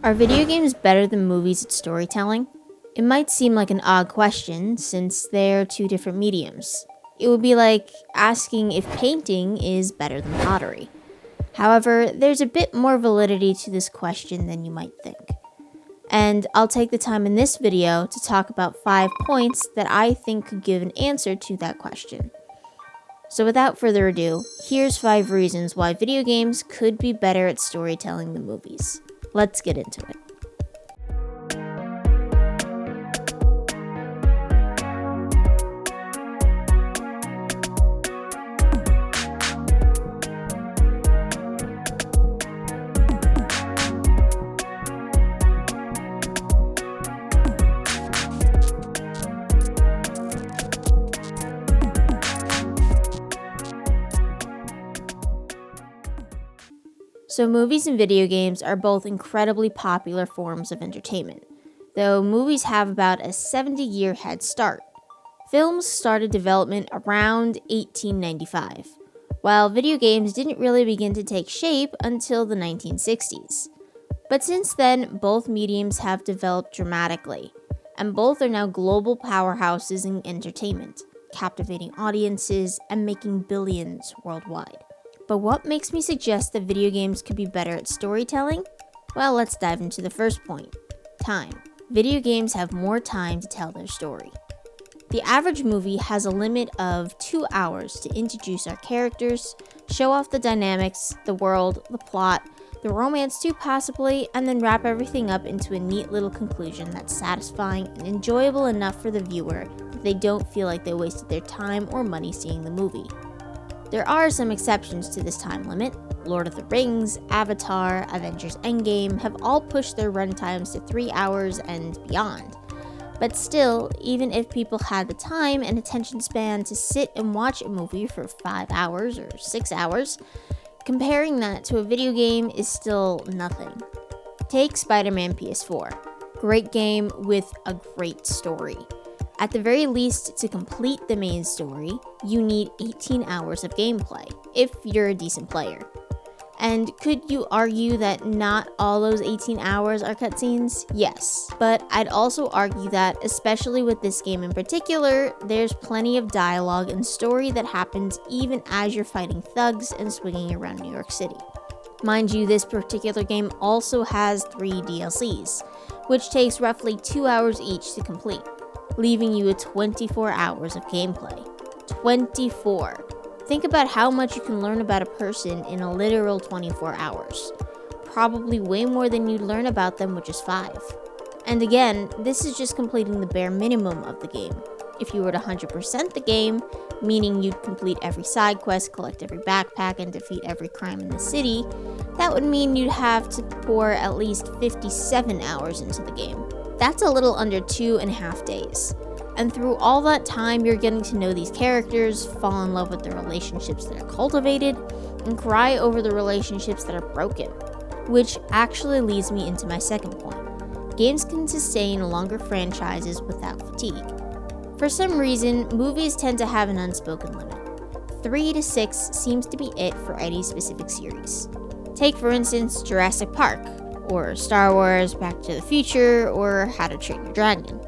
Are video games better than movies at storytelling? It might seem like an odd question since they're two different mediums. It would be like asking if painting is better than pottery. However, there's a bit more validity to this question than you might think. And I'll take the time in this video to talk about 5 points that I think could give an answer to that question. So without further ado, here's 5 reasons why video games could be better at storytelling than movies. Let's get into it. So movies and video games are both incredibly popular forms of entertainment, though movies have about a 70-year head start. Films started development around 1895, while video games didn't really begin to take shape until the 1960s. But since then, both mediums have developed dramatically, and both are now global powerhouses in entertainment, captivating audiences and making billions worldwide. But what makes me suggest that video games could be better at storytelling? Well, let's dive into the first point. Time. Video games have more time to tell their story. The average movie has a limit of 2 hours to introduce our characters, show off the dynamics, the world, the plot, the romance too possibly, and then wrap everything up into a neat little conclusion that's satisfying and enjoyable enough for the viewer that they don't feel like they wasted their time or money seeing the movie. There are some exceptions to this time limit. Lord of the Rings, Avatar, Avengers Endgame have all pushed their runtimes to 3 hours and beyond. But still, even if people had the time and attention span to sit and watch a movie for 5 hours or 6 hours, comparing that to a video game is still nothing. Take Spider-Man PS4. Great game with a great story. At the very least, to complete the main story, you need 18 hours of gameplay, if you're a decent player. And could you argue that not all those 18 hours are cutscenes? Yes, but I'd also argue that, especially with this game in particular, there's plenty of dialogue and story that happens even as you're fighting thugs and swinging around New York City. Mind you, this particular game also has 3 DLCs, which takes roughly 2 hours each to complete, leaving you with 24 hours of gameplay. 24. Think about how much you can learn about a person in a literal 24 hours. Probably way more than you'd learn about them with just 5. And again, this is just completing the bare minimum of the game. If you were to 100% the game, meaning you'd complete every side quest, collect every backpack, and defeat every crime in the city, that would mean you'd have to pour at least 57 hours into the game. That's a little under 2.5 days. And through all that time, you're getting to know these characters, fall in love with the relationships that are cultivated, and cry over the relationships that are broken. Which actually leads me into my second point. Games can sustain longer franchises without fatigue. For some reason, movies tend to have an unspoken limit. 3 to 6 seems to be it for any specific series. Take, for instance, Jurassic Park, or Star Wars, Back to the Future, or How to Train Your Dragon.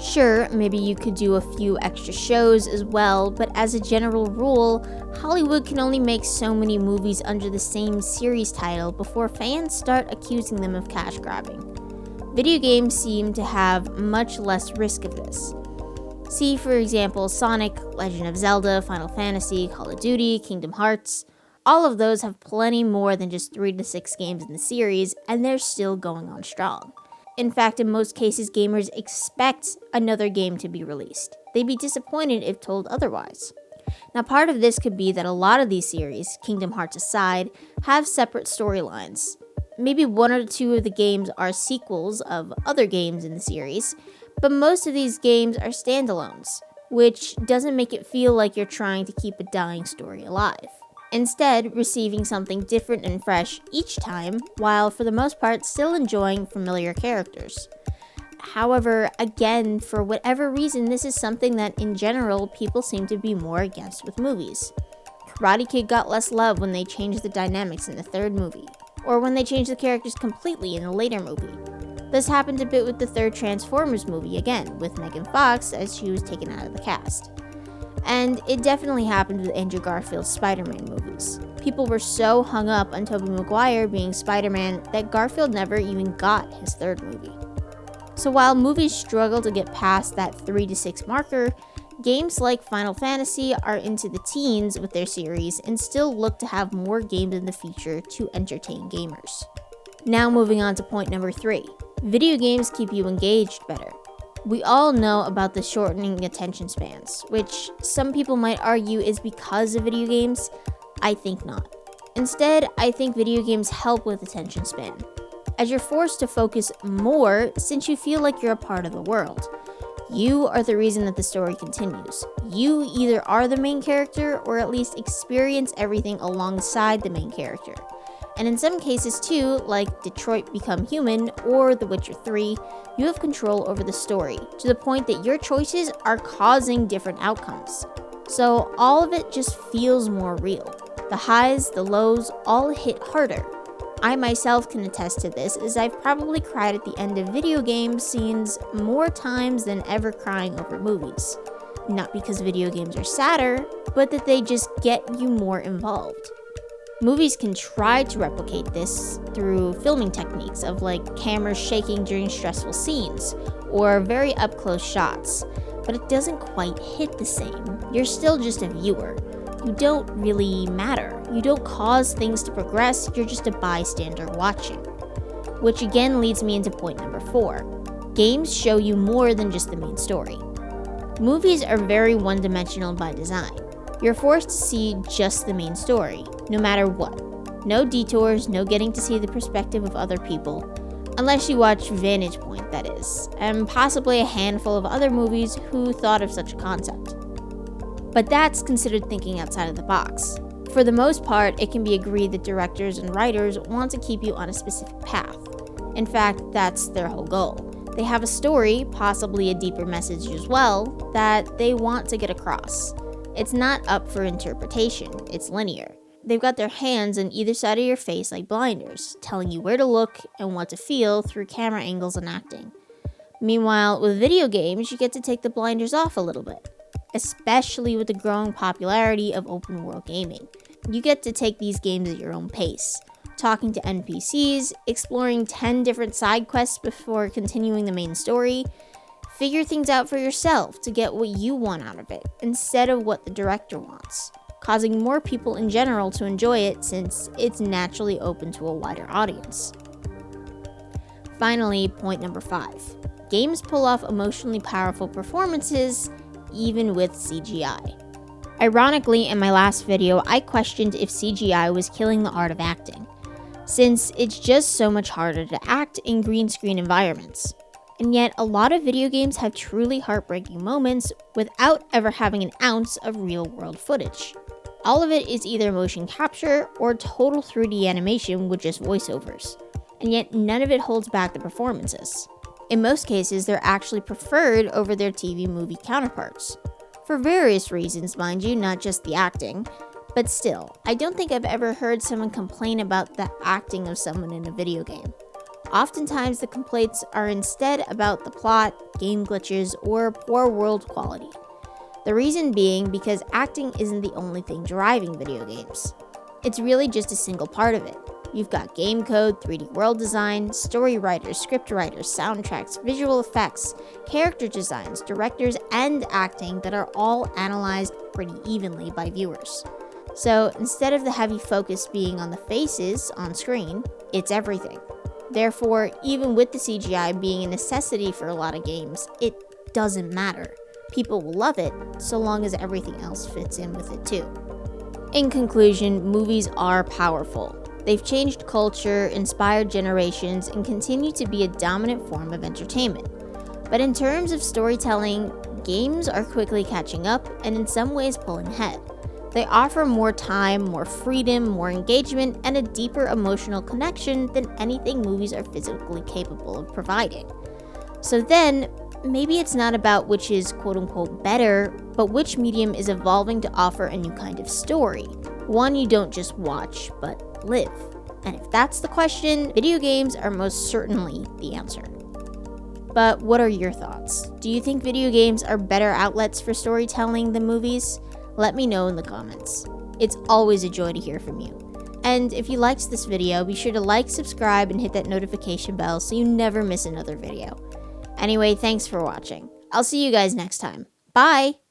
Sure, maybe you could do a few extra shows as well, but as a general rule, Hollywood can only make so many movies under the same series title before fans start accusing them of cash grabbing. Video games seem to have much less risk of this. See, for example, Sonic, Legend of Zelda, Final Fantasy, Call of Duty, Kingdom Hearts. All of those have plenty more than just 3 to 6 games in the series, and they're still going on strong. In fact, in most cases, gamers expect another game to be released. They'd be disappointed if told otherwise. Now, part of this could be that a lot of these series, Kingdom Hearts aside, have separate storylines. Maybe 1 or 2 of the games are sequels of other games in the series, but most of these games are standalones, which doesn't make it feel like you're trying to keep a dying story alive. Instead, receiving something different and fresh each time, while for the most part still enjoying familiar characters. However, again, for whatever reason, this is something that in general people seem to be more against with movies. Karate Kid got less love when they changed the dynamics in the 3rd movie. or when they change the characters completely in a later movie. This happened a bit with the third Transformers movie again, with Megan Fox as she was taken out of the cast. And it definitely happened with Andrew Garfield's Spider-Man movies. People were so hung up on Tobey Maguire being Spider-Man that Garfield never even got his third movie. So while movies struggle to get past that 3 to 6 marker, games like Final Fantasy are into the teens with their series and still look to have more games in the future to entertain gamers. Now moving on to point number 3. Video games keep you engaged better. We all know about the shortening attention spans, which some people might argue is because of video games. I think not. Instead, I think video games help with attention span, as you're forced to focus more since you feel like you're a part of the world. You are the reason that the story continues. You either are the main character or at least experience everything alongside the main character. And in some cases too, like Detroit Become Human or The Witcher 3, you have control over the story, to the point that your choices are causing different outcomes. So all of it just feels more real. The highs, the lows, all hit harder. I myself can attest to this, as I've probably cried at the end of video game scenes more times than ever crying over movies. Not because video games are sadder, but that they just get you more involved. Movies can try to replicate this through filming techniques of like cameras shaking during stressful scenes or very up-close shots, but it doesn't quite hit the same. You're still just a viewer. You don't really matter. You don't cause things to progress, you're just a bystander watching. Which again leads me into point number 4. Games show you more than just the main story. Movies are very one-dimensional by design. You're forced to see just the main story, no matter what. No detours, no getting to see the perspective of other people. Unless you watch Vantage Point, that is, and possibly a handful of other movies who thought of such a concept. But that's considered thinking outside of the box. For the most part, it can be agreed that directors and writers want to keep you on a specific path. In fact, that's their whole goal. They have a story, possibly a deeper message as well, that they want to get across. It's not up for interpretation, it's linear. They've got their hands on either side of your face like blinders, telling you where to look and what to feel through camera angles and acting. Meanwhile, with video games, you get to take the blinders off a little bit, especially with the growing popularity of open world gaming. You get to take these games at your own pace, talking to NPCs, exploring 10 different side quests before continuing the main story. Figure things out for yourself to get what you want out of it, instead of what the director wants, causing more people in general to enjoy it since it's naturally open to a wider audience. Finally, point number 5. Games pull off emotionally powerful performances, even with CGI. Ironically, in my last video, I questioned if CGI was killing the art of acting, since it's just so much harder to act in green screen environments. And yet, a lot of video games have truly heartbreaking moments without ever having an ounce of real-world footage. All of it is either motion capture or total 3D animation with just voiceovers. And yet, none of it holds back the performances. In most cases, they're actually preferred over their TV movie counterparts. For various reasons, mind you, not just the acting. But still, I don't think I've ever heard someone complain about the acting of someone in a video game. Oftentimes, the complaints are instead about the plot, game glitches, or poor world quality. The reason being because acting isn't the only thing driving video games. It's really just a single part of it. You've got game code, 3D world design, story writers, script writers, soundtracks, visual effects, character designs, directors, and acting that are all analyzed pretty evenly by viewers. So instead of the heavy focus being on the faces on screen, it's everything. Therefore, even with the CGI being a necessity for a lot of games, it doesn't matter. People will love it, so long as everything else fits in with it too. In conclusion, movies are powerful. They've changed culture, inspired generations, and continue to be a dominant form of entertainment. But in terms of storytelling, games are quickly catching up and in some ways pulling ahead. They offer more time, more freedom, more engagement, and a deeper emotional connection than anything movies are physically capable of providing. So then, maybe it's not about which is quote-unquote better, but which medium is evolving to offer a new kind of story. One you don't just watch, but live. And if that's the question, video games are most certainly the answer. But what are your thoughts? Do you think video games are better outlets for storytelling than movies? Let me know in the comments. It's always a joy to hear from you. And if you liked this video, be sure to like, subscribe, and hit that notification bell so you never miss another video. Anyway, thanks for watching. I'll see you guys next time. Bye!